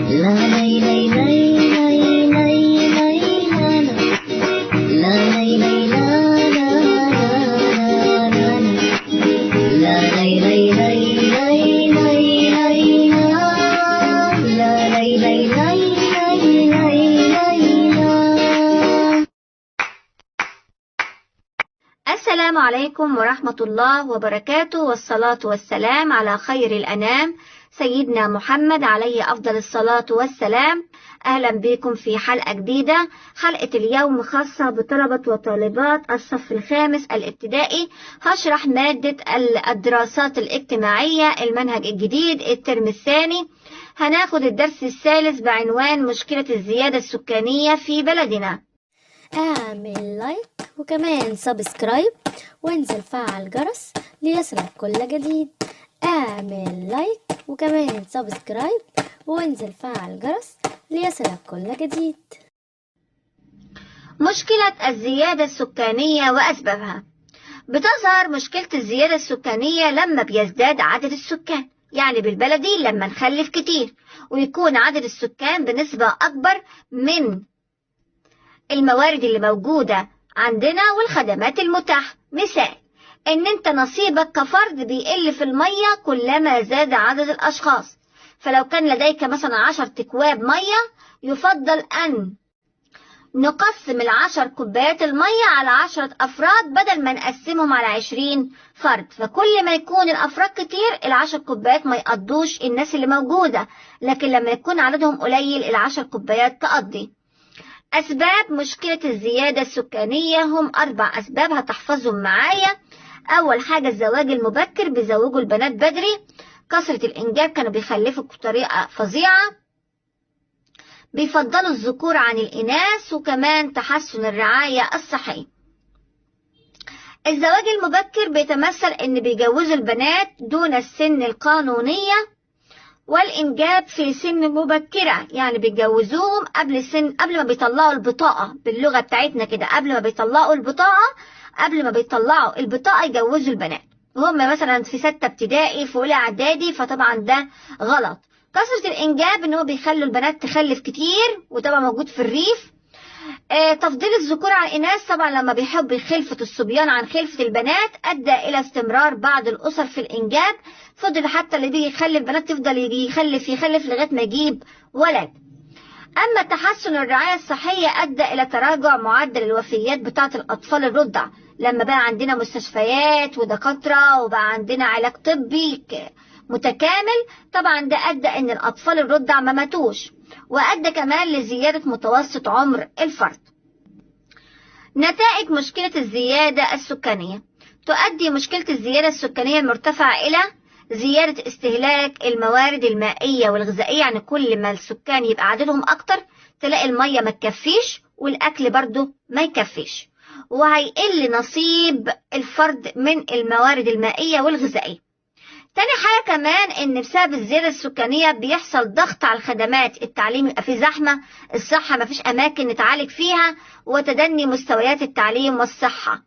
السلام عليكم ورحمة الله وبركاته، والصلاة والسلام على خير الأنام سيدنا محمد عليه أفضل الصلاة والسلام. أهلا بكم في حلقة جديدة. حلقة اليوم خاصة بطلبة وطالبات الصف الخامس الابتدائي. هشرح مادة الدراسات الاجتماعية المنهج الجديد الترم الثاني. هناخد الدرس الثالث بعنوان مشكلة الزيادة السكانية في بلدنا. اعمل لايك وكمان سبسكرايب وانزل فعل الجرس ليصلك كل جديد. اعمل لايك وكمان سبسكرايب وانزل فعل الجرس ليصلك كل جديد. مشكلة الزيادة السكانية وأسبابها. بتظهر مشكلة الزيادة السكانية لما بيزداد عدد السكان، يعني بالبلدي لما نخلف كتير ويكون عدد السكان بنسبة أكبر من الموارد اللي موجودة عندنا والخدمات المتاحة. مثال ان انت نصيبك كفرد بيقل في المية كلما زاد عدد الاشخاص، فلو كان لديك مثلا 10 اكواب مية يفضل ان نقسم 10 كوبايات المية على 10 افراد بدل ما نقسمهم على 20 فرد، فكل ما يكون الافراد كتير 10 كوبايات ما يقضوش الناس اللي موجودة، لكن لما يكون عددهم قليل 10 كوبايات تقضي. أسباب مشكلة الزيادة السكانية هم 4 أسباب هتحفظهم معايا. أول حاجة الزواج المبكر، بيزوجوا البنات بدري. كثرة الإنجاب، كانوا بيخلفوا بطريقة فظيعة. بيفضلوا الذكور عن الإناث، وكمان تحسن الرعاية الصحية. الزواج المبكر بيتمثل إن بيجوزوا البنات دون السن القانونية، والإنجاب في سن مبكرة، يعني بيتجوزوهم قبل ما بيطلعوا البطاقة، باللغة بتاعتنا كده قبل ما بيطلعوا البطاقة يجوزوا البنات وهم مثلا في 6 ابتدائي في أولى إعدادي، فطبعا ده غلط. كثرة الإنجاب إن هو بيخلوا البنات تخلف كتير، وطبعا موجود في الريف. تفضيل الذكور عن الإناث، طبعا لما بيحب خلفة الصبيان عن خلفة البنات أدى إلى استمرار بعض الأسر في الإنجاب. فضل حتى اللي بيجي يخلف بنات يفضل يجي يخلف لغاية ما يجيب ولد. أما تحسن الرعاية الصحية أدى إلى تراجع معدل الوفيات بتاعة الأطفال الرضع، لما بقى عندنا مستشفيات ودكاترة وبقى عندنا علاج طبي متكامل، طبعا ده أدى إن الأطفال الرضع ما ماتوش، وأدى كمان لزيادة متوسط عمر الفرد. نتائج مشكلة الزيادة السكانية. تؤدي مشكلة الزيادة السكانية المرتفعة إلى زيادة استهلاك الموارد المائية والغذائية، يعني كل ما السكان يبقى عددهم أكتر تلاقي المية ما تكفيش والأكل برضو ما يكفيش، وهيقل نصيب الفرد من الموارد المائية والغذائية. تاني حاجة كمان ان بسبب الزيادة السكانية بيحصل ضغط على الخدمات. التعليم يبقى فيه زحمة، الصحة ما فيش اماكن نتعالج فيها، وتدني مستويات التعليم والصحة.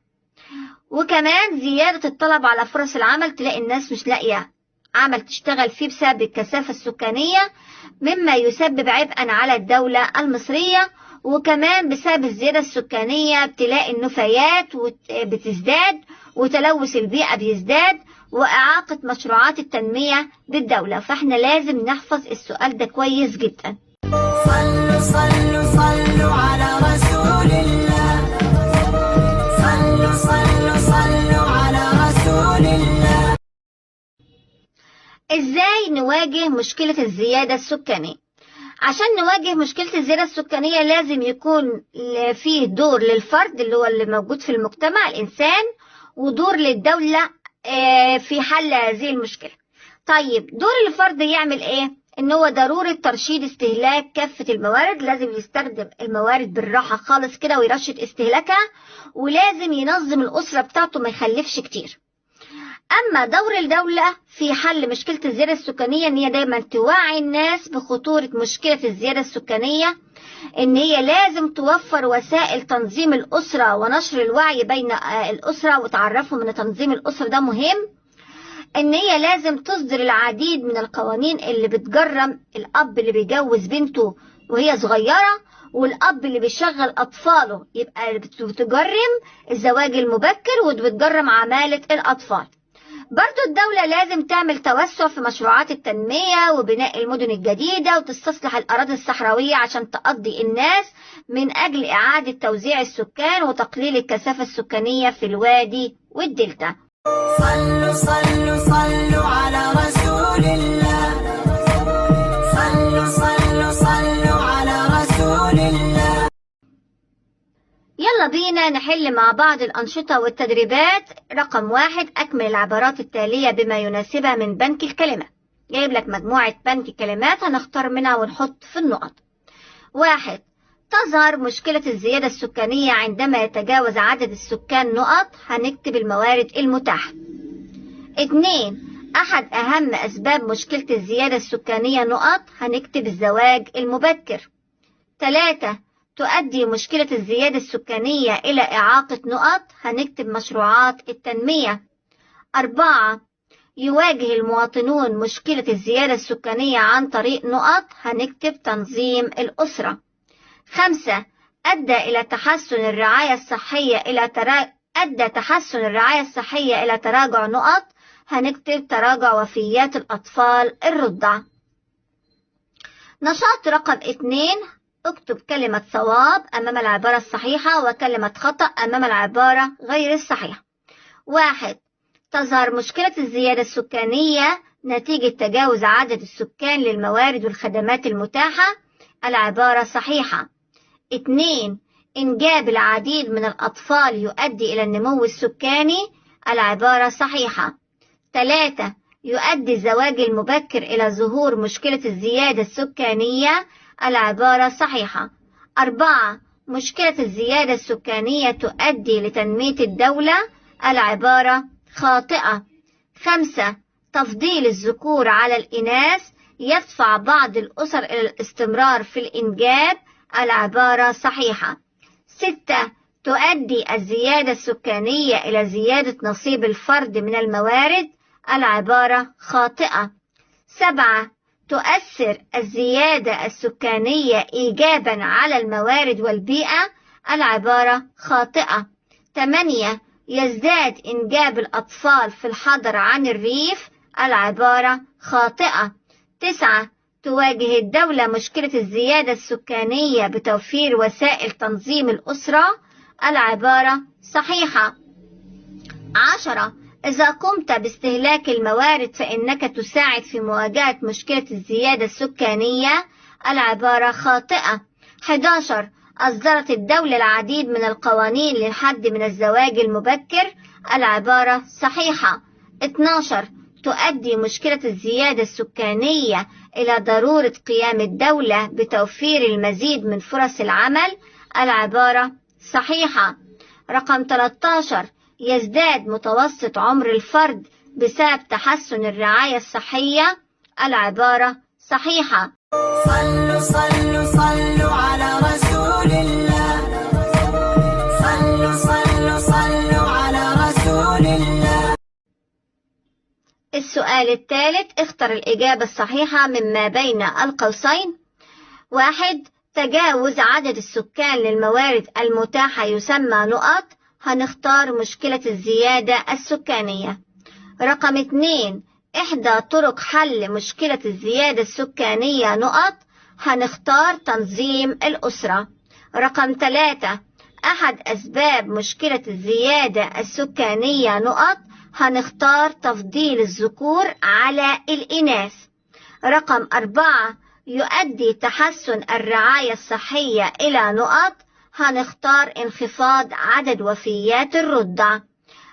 وكمان زيادة الطلب على فرص العمل، تلاقي الناس مش لاقية عمل تشتغل فيه بسبب الكثافة السكانية، مما يسبب عبئا على الدولة المصرية. وكمان بسبب الزيادة السكانية بتلاقي النفايات بتزداد، وتلوث البيئة بيزداد، وإعاقة مشروعات التنمية بالدولة. فإحنا لازم نحفظ السؤال ده كويس جدا. صلوا صلوا صلوا على رسول الله، صلوا صلوا صلوا على رسول الله. إزاي نواجه مشكلة الزيادة السكانية؟ عشان نواجه مشكلة الزيادة السكانية لازم يكون فيه دور للفرد اللي هو اللي موجود في المجتمع الإنسان، ودور للدولة في حل هذه المشكلة. طيب دور الفرد يعمل ايه؟ ان هو ضروري ترشيد استهلاك كافة الموارد، لازم يستخدم الموارد بالراحة خالص كده ويرشد استهلاكها، ولازم ينظم الأسرة بتاعته ما يخلفش كتير. أما دور الدولة في حل مشكلة الزيادة السكانية ان هي دايما توعي الناس بخطورة مشكلة الزيادة السكانية، ان هي لازم توفر وسائل تنظيم الأسرة ونشر الوعي بين الأسرة وتعرفهم ان تنظيم الأسرة ده مهم. إن هي لازم تصدر العديد من القوانين اللي بتجرم الأب اللي بيجوز بنته وهي صغيرة، والأب اللي بيشغل أطفاله، يبقى بتجرم الزواج المبكر وبتجرم عمالة الأطفال. برضو الدولة لازم تعمل توسع في مشروعات التنمية وبناء المدن الجديدة، وتستصلح الأراضي الصحراوية عشان تقضي الناس من أجل إعادة توزيع السكان وتقليل الكثافة السكانية في الوادي والدلتا. صلوا صلوا صلوا على رسول الله. صلوا صلوا صلوا على رسول الله. يلا بينا نحل مع بعض الأنشطة والتدريبات. رقم 1، أكمل العبارات التالية بما يناسبها من بنك الكلمات. جايب لك مجموعة بنك كلمات هنختار منها ونحط في النقط. 1، تظهر مشكلة الزيادة السكانية عندما يتجاوز عدد السكان نقط، هنكتب الموارد المتاحة. 2، أحد أهم أسباب مشكلة الزيادة السكانية نقط، هنكتب الزواج المبكر. 3، تؤدي مشكلة الزيادة السكانية إلى إعاقة نقط، هنكتب مشروعات التنمية. 4، يواجه المواطنون مشكلة الزيادة السكانية عن طريق نقط، هنكتب تنظيم الأسرة. 5، أدى تحسن الرعاية الصحية إلى تراجع نقط، هنكتب تراجع وفيات الأطفال الرضع. نشاط رقم 2، اكتب كلمة صواب أمام العبارة الصحيحة وكلمة خطأ أمام العبارة غير الصحيحة. 1، تظهر مشكلة الزيادة السكانية نتيجة تجاوز عدد السكان للموارد والخدمات المتاحة، العبارة صحيحة. 2، إنجاب العديد من الأطفال يؤدي إلى النمو السكاني، العبارة صحيحة. 3، يؤدي الزواج المبكر إلى ظهور مشكلة الزيادة السكانية، العبارة صحيحة. 4، مشكلة الزيادة السكانية تؤدي لتنمية الدولة، العبارة خاطئة. 5، تفضيل الذكور على الإناث يدفع بعض الأسر إلى الاستمرار في الإنجاب، العبارة صحيحة. 6، تؤدي الزيادة السكانية إلى زيادة نصيب الفرد من الموارد، العبارة خاطئة. 7، تؤثر الزيادة السكانية إيجابا على الموارد والبيئة، العبارة خاطئة. 8، يزداد إنجاب الأطفال في الحضر عن الريف، العبارة خاطئة. 9، تواجه الدولة مشكلة الزيادة السكانية بتوفير وسائل تنظيم الأسرة، العبارة صحيحة. 10، إذا قمت باستهلاك الموارد فإنك تساعد في مواجهة مشكلة الزيادة السكانية، العبارة خاطئة. 11، أصدرت الدولة العديد من القوانين للحد من الزواج المبكر، العبارة صحيحة. 12، تؤدي مشكلة الزيادة السكانية إلى ضرورة قيام الدولة بتوفير المزيد من فرص العمل، العبارة صحيحة. رقم 13، يزداد متوسط عمر الفرد بسبب تحسن الرعاية الصحية، العبارة صحيحة. صلوا صلوا صلوا على رسول الله. صلوا صلوا صلوا على رسول الله. السؤال الثالث، اختر الإجابة الصحيحة مما بين القوسين. 1، تجاوز عدد السكان للموارد المتاحة يسمى نقط، هنختار مشكلة الزيادة السكانية. رقم 2، إحدى طرق حل مشكلة الزيادة السكانية نقط، هنختار تنظيم الأسرة. رقم 3، أحد أسباب مشكلة الزيادة السكانية نقط، هنختار تفضيل الذكور على الإناث. رقم 4، يؤدي تحسن الرعاية الصحية إلى نقط، هنختار انخفاض عدد وفيات الرضع.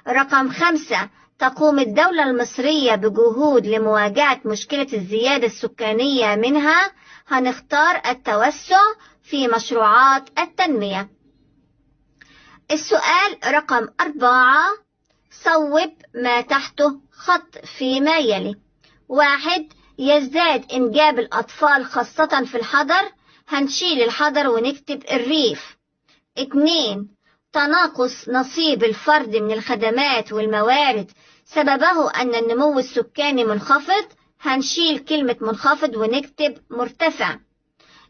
رقم 5، تقوم الدولة المصرية بجهود لمواجهة مشكلة الزيادة السكانية منها، هنختار التوسع في مشروعات التنمية. السؤال رقم 4، صوب ما تحته خط فيما يلي. 1، يزداد إنجاب الأطفال خاصة في الحضر، هنشيل الحضر ونكتب الريف. 2، تناقص نصيب الفرد من الخدمات والموارد سببه أن النمو السكاني منخفض، هنشيل كلمة منخفض ونكتب مرتفع.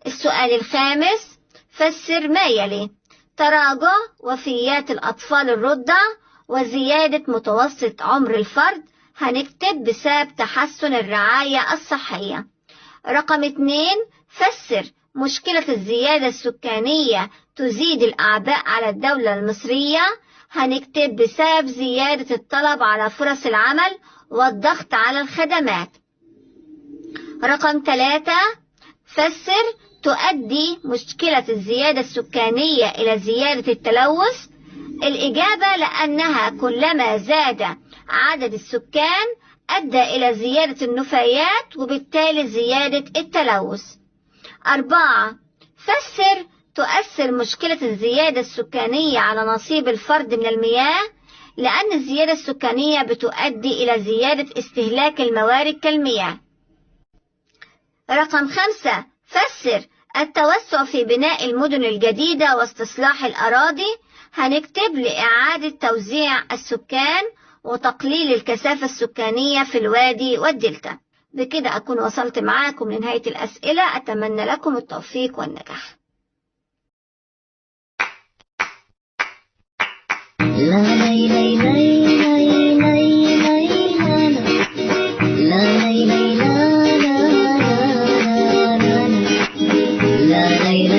السؤال الخامس، فسر ما يلي: تراجع وفيات الأطفال الرضع وزيادة متوسط عمر الفرد، هنكتب بسبب تحسن الرعاية الصحية. رقم 2، فسر مشكلة الزيادة السكانية تزيد الأعباء على الدولة المصرية، هنكتب بسبب زيادة الطلب على فرص العمل والضغط على الخدمات. رقم 3، فسر تؤدي مشكلة الزيادة السكانية إلى زيادة التلوث. الإجابة لأنها كلما زاد عدد السكان أدى إلى زيادة النفايات وبالتالي زيادة التلوث. 4، فسر تؤثر مشكلة الزيادة السكانية على نصيب الفرد من المياه، لأن الزيادة السكانية بتؤدي إلى زيادة استهلاك الموارد كالمياه. رقم 5، فسر التوسع في بناء المدن الجديدة واستصلاح الأراضي، هنكتب لإعادة توزيع السكان وتقليل الكثافة السكانية في الوادي والدلتا. بكده أكون وصلت معاكم لنهاية الأسئلة، أتمنى لكم التوفيق والنجاح. لا